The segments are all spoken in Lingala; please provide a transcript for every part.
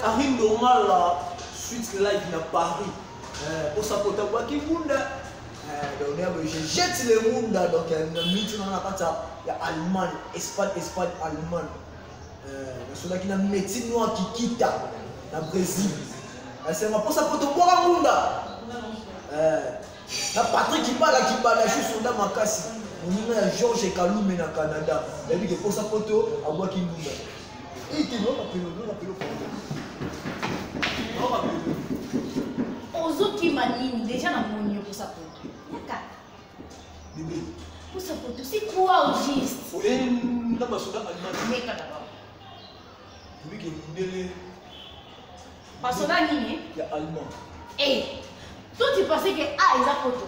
Karim normal là, suite live na Paris. Pour sa pote bois qui munda. Donc je jette le monde donc il y a Allemagne, Espagne, Allemagne. Ceux qui ont médecine noire qui quitte na Brésil. C'est pour sa pote bois munda. La Patrick qui parle juste sur ma casse. On a Georges et Kaloum na Canada. Et puis pour sa photo à bois qui munda. Et tu vois aux autres qui m'animent déjà dans mon lieu pour sa photo. Pour sa photo, c'est quoi au juste? Oui, dans ma soda allemand. Mais d'abord. Oui, qui est Parce que là, il y a allemand. Eh, toi tu pensais que ah, ils ont photo.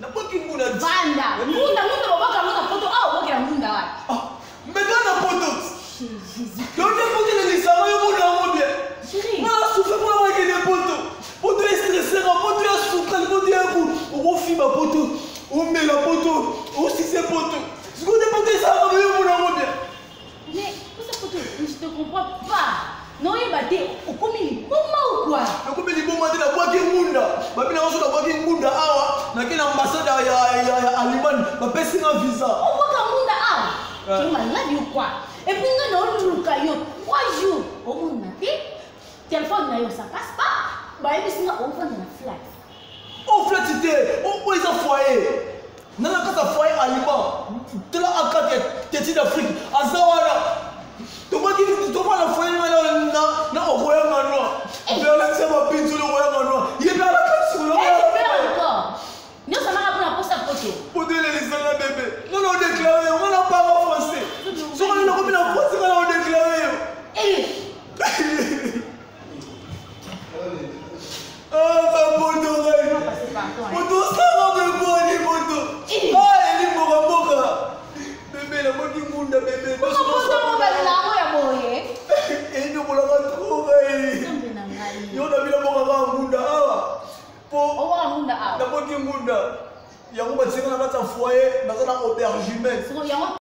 Na pas qui munda. Banda. Munda, on photo. Ah, on va munda. Ah, mais dans la photo. Jésus. Donc il faut que les salariés vont bien. Chérie. Moi, je souffre pas avec les poteaux. Poteau est stressé, poteau est souffrant, poteau est bout. On filme la poteau, on met la poteau, on si c'est poteau. Ce qu'on est poteau, ça va bien. Mais pour sa photo, je te comprends pas. Non, il va dire, au commis les bombes ou quoi? Le commis les bombes de la boîte qui munda. Ma bien la boîte qui munda. Ah, na quelle ambassade à Allemagne, ma personne un visa. On voit qu'un munda ah. Tu es malade ou quoi? Et puis nous avons eu 3 jours. Au monde n'a pas. Téléphone ça passe pas. Bah et puis sinon on va dans la flat. Oh flat c'était. Oh ils ont foyer. Dans la carte foyer allemand. Tu l'as à carte t'es d'Afrique. Azawana. Tu vois la foyer na au royaume noir. Tu vas laisser ma pinte sur le royaume noir. Il est bien la carte sur le royaume encore. Nous ça m'a rappelé pour sa photo. Pour donner les salles bébé. Nous l'avons déclaré, on n'a pas en français. Si on a combien en français, on l'a déclaré. Ah, ma bonne oreille. Moto, ça va me voir, les motos. Ah, elle est mora. Bébé, la moto du monde, bébé. Pourquoi on va la moyer? Et nous, on l'a retrouvé. Yo, on a vu la mora à Munda. Oh, à Munda. La moto du monde. Il y a un foyer dans un aubergement.